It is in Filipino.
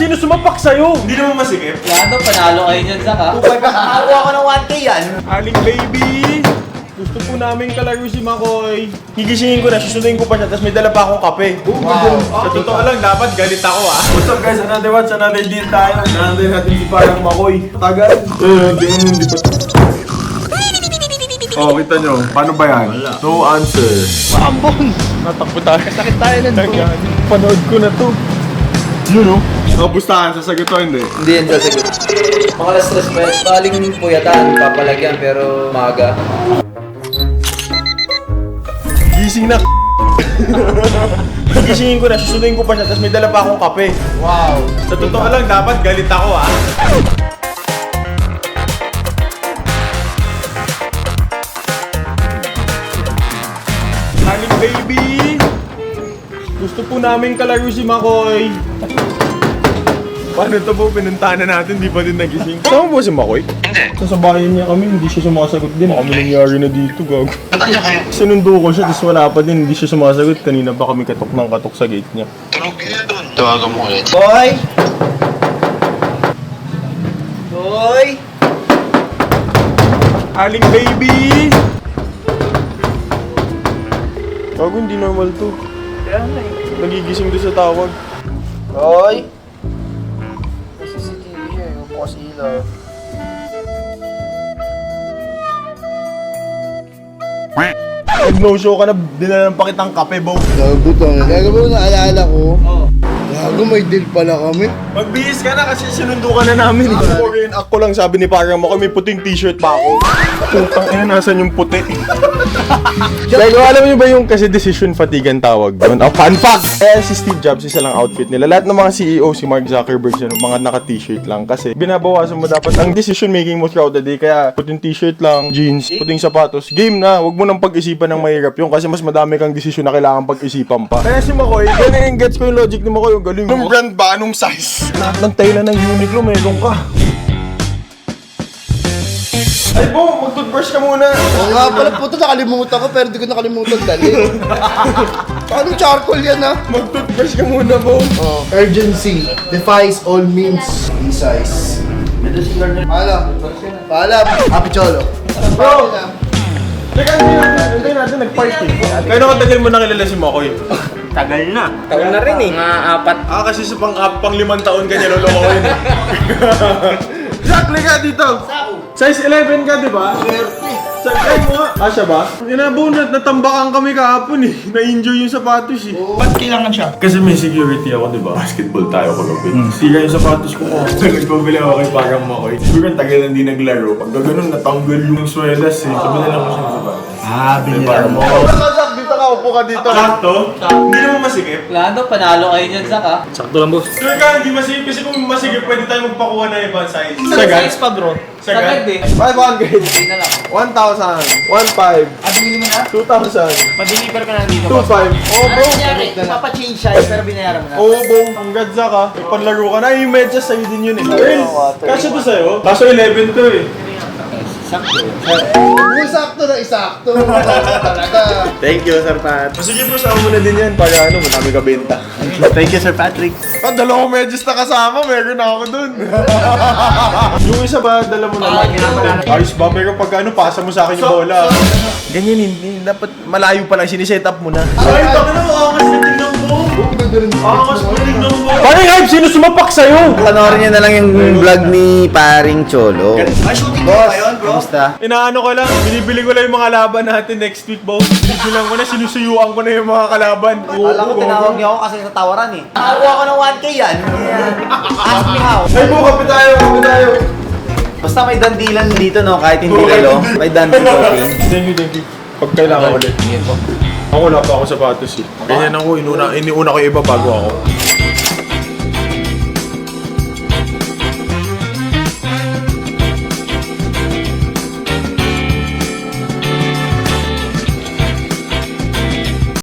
sino sumapak sa'yo? Hindi naman masikip. Yan, panalo kayo dyan, Zak, ha? Nakakuha ko ng 1K yan. Aling baby! Gusto po namin kalaro si Makoy. Gigisingin ko na, susundin ko pa siya, tapos may dala pa akong kape. Wow. Sa totoo lang, dapat galit ako ah. What's up guys? Another watch, another deal tayo. Another natin si parang Makoy. Tagal. Hindi pa. Oh, kita nyo. Paano ba yan? No answer. Maambon. Natakbo tayo. Sakit tayo na doon. Panood ko na to. Yun oh. Kapustahan, sasagot to hindi. Hindi yan sasagot. Mga alas stress pa yan. Baling puyatan, papalagyan, pero maga. Gising na. Gisingin ko na, susundin ko pa siya, tapos may dala pa akong kape. Wow. Sa totoo lang, dapat galit ako ah. Aling baby! Gusto po namin kalaro si Makoy. Paano ito po? Pinuntahan na natin, di pa din nagising. Kasama po si Makoy? Hindi. Sa bahay niya kami, hindi siya sumasagot din. Baka may nangyari na dito, gago. Nasaan kayo? Sinundo ko siya, tapos wala pa din, hindi siya sumasagot. Kanina pa kami katok ng katok sa gate niya. Tulog yun doon. Tawagan mo ulit. Boy! Boy! Aling baby! Gago, hindi normal to. Kaya na eh. Nagigising doon sa tawag. Boy! May CCTV siya, yung bukas ilaw. Pag no-show ka na, dinalan pa kitang kape, Bo. Gago to. Gago mo naalala ko. Gago may deal pala kami. Magbihis ka na kasi sinundo ka na namin. Foreign act ko lang, sabi ni parang mo, may puting t-shirt pa ako. Putang ina, nasan yung puti? Like, alam niyo ba yung kasi decision fatigue ang tawag doon? Oh, fun fact! Eh, si Steve Jobs, isa lang outfit nila. Lahat ng mga CEO, si Mark Zuckerberg, yan, mga naka-t-shirt lang. Kasi binabawasan mo dapat ang decision making mo throughout the day. Kaya puting t-shirt lang, jeans, puting sapatos. Game na, wag mo nang pag-isipan ng mahirap yung kasi mas madami kang desisyon na kailangan pag-isipan pa. Kaya si Makoy, ganun yung gets ko yung logic ni Makoy, yung galing. Anong brand ba? Anong size? Lahat ng taila ng Uniqlo, meron ka. Ay, Bo, mag-toothbrush ka muna. Oo nga pala po ito, nakalimutan ko pero di ko nakalimutan dali. Paano charcoal yan ha? Mag-toothbrush ka muna, Bo. Oh. Urgency defies all means. Resize. Paalam. Paalam. Happy Cholo. Bro! Teka, hindi natin nag-party. Kaya nakatagal mo nakilala si Makoy? Tagal na. Tagal na rin eh. Mga apat. Kasi sa pang 5 taon ka niya lolokohin. Jack, liga dito. Size 11 ka, di ba? Sakay mo nga. Siya ba? Inabunat, natambakan kami kahapon eh. Na-injure yung sapatos eh. Ba't kailangan siya? Kasi may security ako, di ba? Basketball tayo kagabi. Sira yung sapatos ko ko. Nagpabili ako kay parang Makoy. Siguro ang tagal hindi naglaro. Pag gano'n, natanggal yung swelas eh. Sabi na lang ko siya ng sapatos. Binira mo. Zak, dito ka, upo ka dito. Sakto? Hindi naman masikip. Lando, panalo kayo dyan, Zak, ha? Sakto lang, boss. Sure ka, hindi masikip kasi kung masikip, pwede tayo magpakuha ng ibang size. Size pa, bro. Sagad eh. 500. Hindi na lang. 1,000. 1,500. Bili mo na? 2,000. Pa-deliver ka na dito, 2,500. Oh, bro. Papa-change siya, pero binayaran mo na. Oo, bong. Ang gadza ka. May panlaro ka na. Yung medyas sa'yo din yun eh. Earl, kasya to sa'yo. Kaso 11 to eh. Sakto na isakto. Talaga. Thank you, Sir Pat. Sige po, sama mo na din yan para ano, madami ka benta. Thank you, Sir Patrick. Dalawang medyas na kasama, meron na ako dun. Yung isa ba, dala mo na lang? Ayos ba? Pero pag ano, pasa mo sa akin yung bola. Ganyan hindi. Dapat malayo pa lang, siniset up mo na. Ay, baka na, angas na tingnan mo. Angas na tingnan mo. Paring hype, sino sumapak sa'yo? Panoorin niyo na lang yung vlog ni Paring Cholo. Boss, Kamusta? Inaano ko lang, binibili ko lang yung mga laban natin next week, boss. Binibilang ko na, sinusuyuan ko na yung mga kalaban. Alam ko tinawag niyo ako kasi sa tawaran eh. Nakakuha ko ng 1K yan. Ask me how. Ay, po, kape tayo, kape tayo. Basta may dandilan dito no, kahit hindi lalo. May dandilan coffee. Thank you, thank you. Pag kailangan ulit. Ako wala pa ako sapatos eh. Ganyan ako, iniuna ko yung iba bago ako.